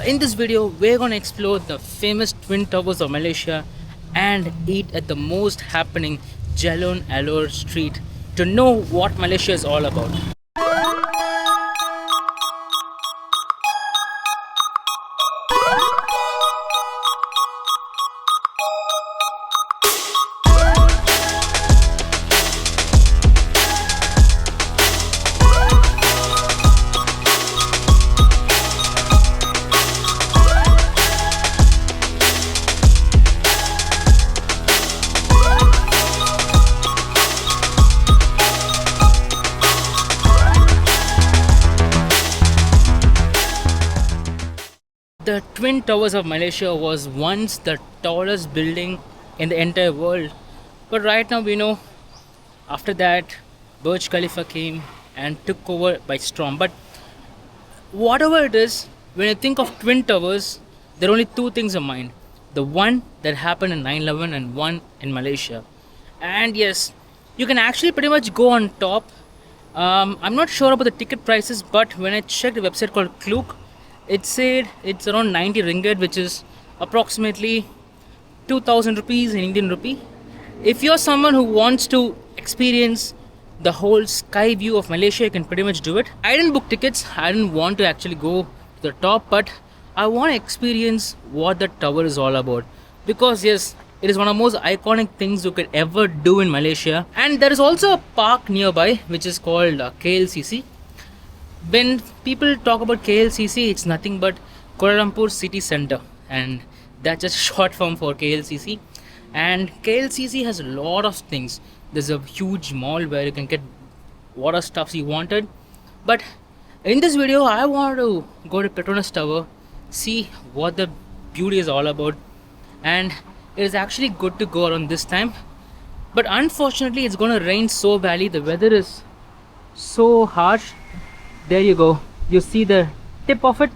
In this video, we're gonna explore the famous Twin Towers of Malaysia and eat at the most happening Jalon Alor street to know what Malaysia is all about. The Twin Towers of Malaysia was once the tallest building in the entire world, but right now we know after that Burj Khalifa came and took over by storm. But whatever it is, when you think of Twin Towers, there are only two things in mind: the one that happened in 9/11 and one in Malaysia. And yes, you can actually pretty much go on top. I'm not sure about the ticket prices, but when I checked the website called Klook, it said it's around 90 ringgit, which is approximately 2000 rupees in Indian rupee. If you're someone who wants to experience the whole sky view of Malaysia, you can pretty much do it. I didn't book tickets, I didn't want to actually go to the top, but I want to experience what the tower is all about, because yes, it is one of the most iconic things you could ever do in Malaysia. And there is also a park nearby which is called KLCC. When people talk about KLCC, it's nothing but Kuala Lumpur City Centre, and that's just short form for KLCC. And KLCC has a lot of things. There's a huge mall where you can get whatever stuffs you wanted. But in this video, I want to go to Petronas Tower, see what the beauty is all about. And it is actually good to go around this time, but unfortunately it's gonna rain so badly. The weather is so harsh. There you go, you see the tip of it.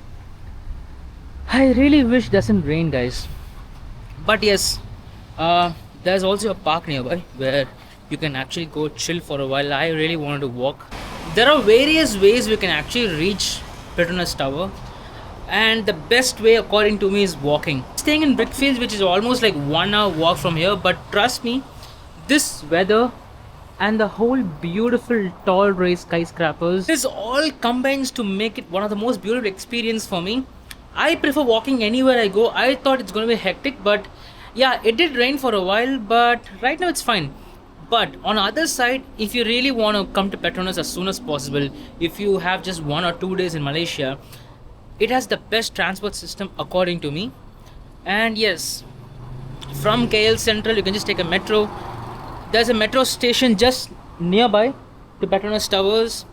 I really wish it doesn't rain, guys. But yes, there's also a park nearby where you can actually go chill for a while. I really wanted to walk. There are various ways we can actually reach Petronas Tower, and the best way according to me is walking. Staying in Brickfields, which is almost like 1 hour walk from here, but trust me, this weather and the whole beautiful tall raised skyscrapers, this all combines to make it one of the most beautiful experience for me. I prefer walking anywhere I go. I thought it's going to be hectic, but yeah, it did rain for a while, but right now it's fine. But on the other side, if you really want to come to Petronas as soon as possible, if you have just 1 or 2 days in Malaysia, it has the best transport system according to me. And yes, from KL Central you can just take a metro. There's a metro station just nearby to Petronas Towers,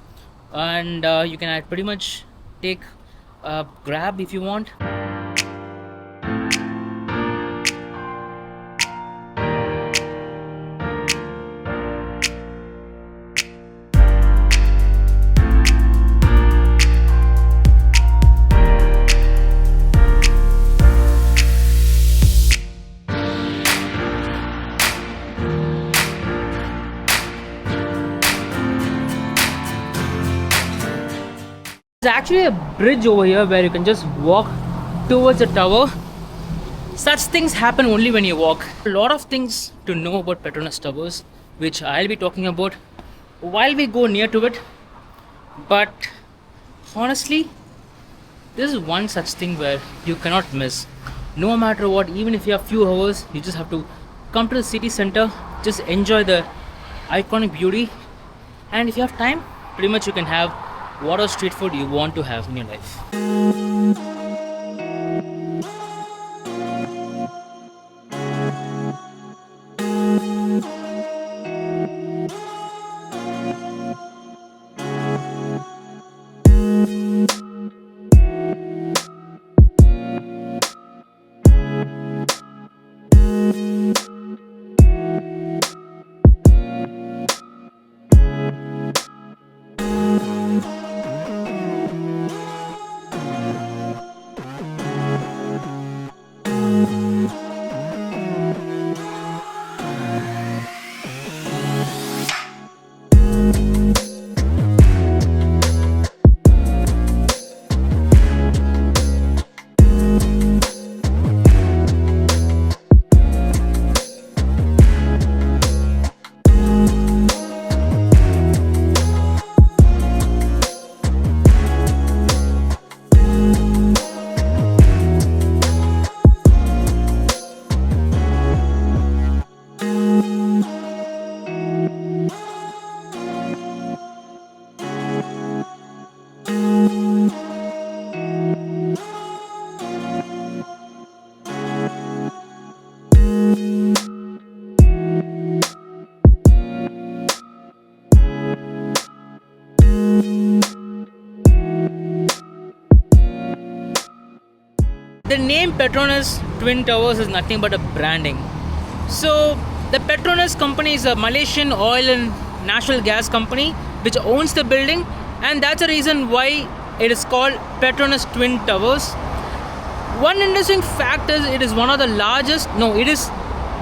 and you can pretty much take a grab if you want. There's actually a bridge over here where you can just walk towards the tower. Such things happen only when you walk. A lot of things to know about Petronas Towers, which I'll be talking about while we go near to it. But honestly, this is one such thing where you cannot miss. No matter what, even if you have few hours, you just have to come to the city center, just enjoy the iconic beauty. And if you have time, pretty much you can have whatever street food you want to have in your life. the name Petronas Twin Towers is nothing but a branding. So the Petronas company is a Malaysian oil and natural gas company which owns the building, and that's the reason why it is called Petronas Twin Towers. One interesting fact is it is one of the largest, no, it is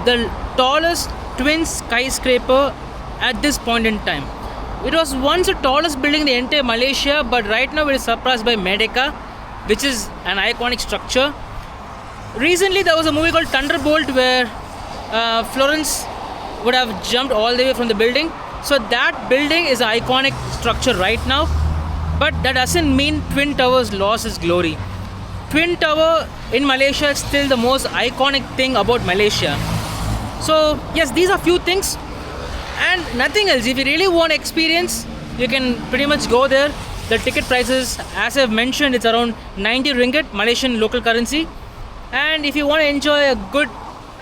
the tallest twin skyscraper at this point in time. It was once the tallest building in the entire Malaysia, but right now it is surpassed by Merdeka, which is an iconic structure. Recently there was a movie called Thunderbolt where Florence would have jumped all the way from the building. So that building is an iconic structure right now, but that doesn't mean Twin Towers lost its glory. Twin Tower in Malaysia is still the most iconic thing about Malaysia. So yes, these are few things and nothing else. If you really want experience, you can pretty much go there. The ticket prices, as I've mentioned, it's around 90 ringgit Malaysian local currency. And if you want to enjoy a good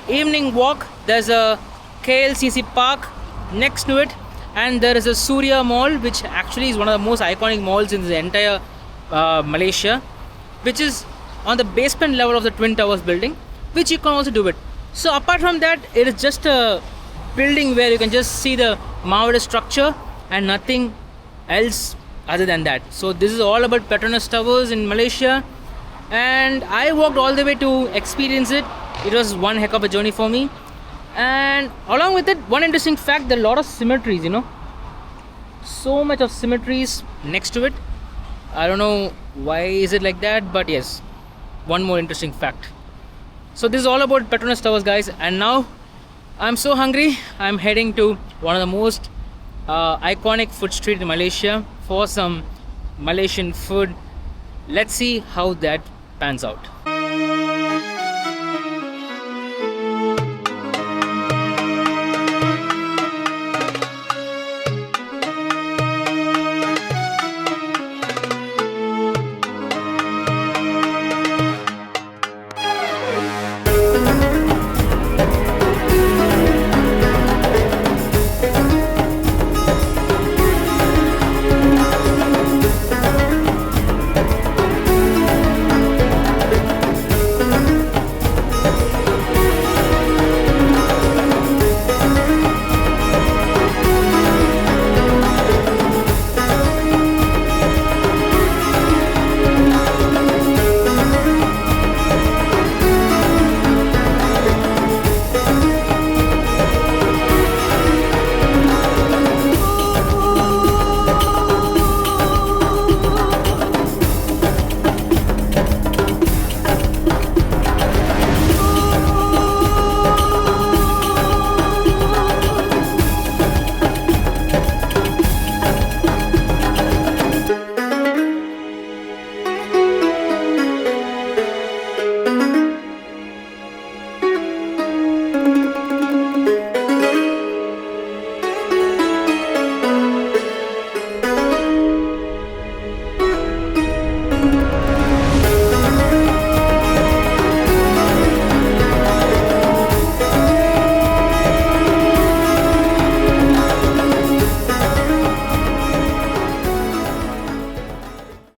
evening walk, there's a KLCC park next to it, and there is a Suria mall, which actually is one of the most iconic malls in the entire Malaysia, which is on the basement level of the Twin Towers building, which you can also do it. So apart from that, it is just a building where you can just see the marvelous structure and nothing else other than that. So this is all about Petronas Towers in Malaysia, and I walked all the way to experience it. It was one heck of a journey for me. And along with it, one interesting fact, there are a lot of symmetries, you know, so much of symmetries next to it. I don't know why is it like that, but yes, one more interesting fact. So this is all about Petronas Towers, guys, and now I'm so hungry. I'm heading to one of the most iconic food street in Malaysia for some Malaysian food. Let's see how that pans out.